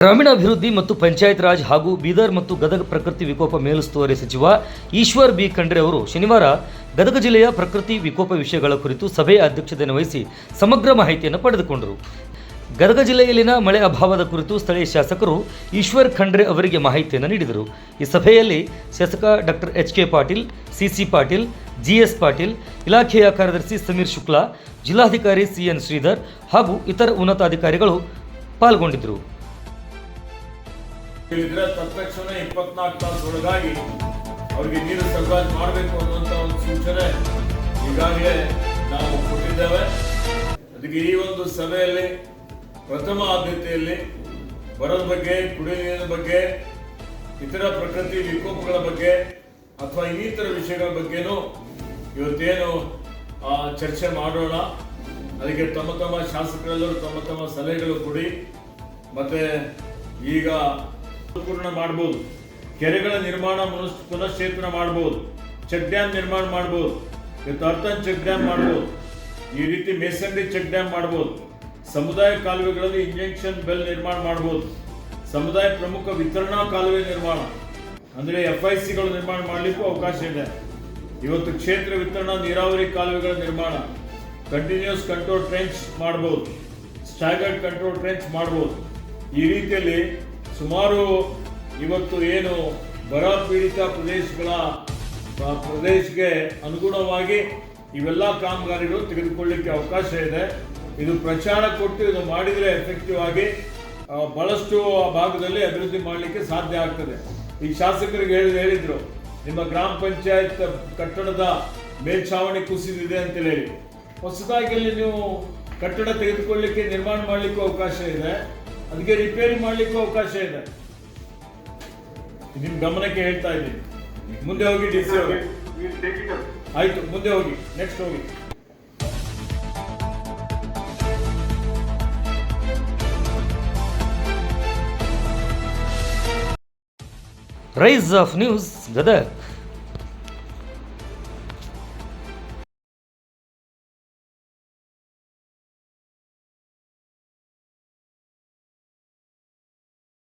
ಗ್ರಾಮೀಣಾಭಿವೃದ್ಧಿ ಮತ್ತು ಪಂಚಾಯತ್ ರಾಜ್ ಹಾಗೂ ಬೀದರ್ ಮತ್ತು ಗದಗ ಪ್ರಕೃತಿ ವಿಕೋಪ ಮೇಲುಸ್ತುವಾರಿ ಸಚಿವ ಈಶ್ವರ್ ಬಿ ಖಂಡ್ರೆ ಅವರು ಶನಿವಾರ ಗದಗ ಜಿಲ್ಲೆಯ ಪ್ರಕೃತಿ ವಿಕೋಪ ವಿಷಯಗಳ ಕುರಿತು ಸಭೆಯ ಅಧ್ಯಕ್ಷತೆಯನ್ನು ವಹಿಸಿ ಸಮಗ್ರ ಮಾಹಿತಿಯನ್ನು ಪಡೆದುಕೊಂಡರು. ಗದಗ ಜಿಲ್ಲೆಯಲ್ಲಿನ ಮಳೆ ಅಭಾವದ ಕುರಿತು ಸ್ಥಳೀಯ ಶಾಸಕರು ಈಶ್ವರ್ ಖಂಡ್ರೆ ಅವರಿಗೆ ಮಾಹಿತಿಯನ್ನು ನೀಡಿದರು. ಈ ಸಭೆಯಲ್ಲಿ ಶಾಸಕ doctor H K Patil, CC Patil, GS Patil, ಇಲಾಖೆಯ ಕಾರ್ಯದರ್ಶಿ ಸಮೀರ್ ಶುಕ್ಲಾ, ಜಿಲ್ಲಾಧಿಕಾರಿ ಸಿಎನ್ ಶ್ರೀಧರ್ ಹಾಗೂ ಇತರ ಉನ್ನತಾಧಿಕಾರಿಗಳು ಪಾಲ್ಗೊಂಡಿದ್ದರು. ತಕ್ಷಣ 24 ತಾಸು ಒಳಗಾಗಿ ಅವರಿಗೆ ನೀರು ಸರಬರಾಜು ಮಾಡಬೇಕು ಅನ್ನುವಂಥ ಒಂದು ಸೂಚನೆ ಈಗಾಗಲೇ ನಾವು ಕೊಟ್ಟಿದ್ದೇವೆ. ಅದಕ್ಕೆ ಈ ಒಂದು ಸಭೆಯಲ್ಲಿ ಪ್ರಥಮ ಆದ್ಯತೆಯಲ್ಲಿ ಬರದ ಬಗ್ಗೆ, ಕುಡಿಯುವ ನೀರಿನ ಬಗ್ಗೆ, ಇತರ ಪ್ರಕೃತಿ ವಿಕೋಪಗಳ ಬಗ್ಗೆ ಅಥವಾ ಇನ್ನಿತರ ವಿಷಯಗಳ ಬಗ್ಗೆನೂ ಇವತ್ತೇನು ಚರ್ಚೆ ಮಾಡೋಣ. ಅದಕ್ಕೆ ತಮ್ಮ ತಮ್ಮ ಶಾಸಕರೆಲ್ಲರೂ ತಮ್ಮ ತಮ್ಮ ಸಲಹೆಗಳು ಕೊಡಿ. ಮತ್ತೆ ಈಗ ಪೂರ್ಣ ಮಾಡಬಹುದು, ಕೆರೆಗಳ ನಿರ್ಮಾಣ ಪುನಶ್ಚೇತನ ಮಾಡಬಹುದು, ಚೆಕ್ ಡ್ಯಾಮ್ ನಿರ್ಮಾಣ ಮಾಡಬಹುದು, ಅರ್ಥನ್ ಚೆಕ್ ಡ್ಯಾಮ್ ಮಾಡಬಹುದು, ಈ ರೀತಿ ಮೇಸಂಡಿ ಚೆಕ್ ಡ್ಯಾಮ್ ಮಾಡಬಹುದು, ಸಮುದಾಯ ಕಾಲುವೆಗಳಲ್ಲಿ ಇಂಜೆಕ್ಷನ್ ಬೆಲ್ ನಿರ್ಮಾಣ ಮಾಡಬಹುದು, ಸಮುದಾಯ ಪ್ರಮುಖ ವಿತರಣಾ ಕಾಲುವೆ ನಿರ್ಮಾಣ ಅಂದ್ರೆ FICಗಳು ನಿರ್ಮಾಣ ಮಾಡಲಿಕ್ಕೂ ಅವಕಾಶ ಇದೆ. ಇವತ್ತು ಕ್ಷೇತ್ರ ವಿತರಣಾ ನೀರಾವರಿ ಕಾಲುವೆಗಳ ನಿರ್ಮಾಣ, ಕಂಟಿನ್ಯೂಸ್ ಕಂಟ್ರೋಲ್ ಟ್ರೆಂಚ್ ಮಾಡಬಹುದು, ಸ್ಟ್ಯಾಗರ್ಡ್ ಕಂಟ್ರೋಲ್ ಟ್ರೆಂಚ್ ಮಾಡಬಹುದು. ಈ ರೀತಿಯಲ್ಲಿ ಸುಮಾರು ಇವತ್ತು ಏನು ಬರ ಪೀಡಿತ ಪ್ರದೇಶಕ್ಕೆ ಅನುಗುಣವಾಗಿ ಇವೆಲ್ಲ ಕಾಮಗಾರಿಗಳು ತೆಗೆದುಕೊಳ್ಳಲಿಕ್ಕೆ ಅವಕಾಶ ಇದೆ. ಇದು ಪ್ರಚಾರ ಕೊಟ್ಟು ಇದು ಮಾಡಿದರೆ ಎಫೆಕ್ಟಿವ್ ಆಗಿ ಬಹಳಷ್ಟು ಆ ಭಾಗದಲ್ಲಿ ಅಭಿವೃದ್ಧಿ ಮಾಡಲಿಕ್ಕೆ ಸಾಧ್ಯ ಆಗ್ತದೆ. ಈ ಶಾಸಕರಿಗೆ ಹೇಳಿದ್ರು, ನಿಮ್ಮ ಗ್ರಾಮ ಪಂಚಾಯತ್ ಕಟ್ಟಡದ ಮೇಲ್ಛಾವಣಿ ಕುಸಿದಿದೆ ಅಂತ ಹೇಳಿ, ಹೊಸದಾಗಿ ನೀವು ಕಟ್ಟಡ ತೆಗೆದುಕೊಳ್ಳಲಿಕ್ಕೆ ನಿರ್ಮಾಣ ಮಾಡಲಿಕ್ಕೂ ಅವಕಾಶ ಇದೆ, ಅದಕ್ಕೆ ರಿಪೇರಿ ಮಾಡಲಿಕ್ಕೂ ಅವಕಾಶ ಇದೆ. ನಿಮ್ ಗಮನಕ್ಕೆ ಹೇಳ್ತಾ ಇದ್ದೀನಿ. ಮುಂದೆ ಹೋಗಿ DC ಅವರು. ಆಯ್ತು, ಮುಂದೆ ಹೋಗಿ, ನೆಕ್ಸ್ಟ್ ಹೋಗಿ. Rise of news Gadag.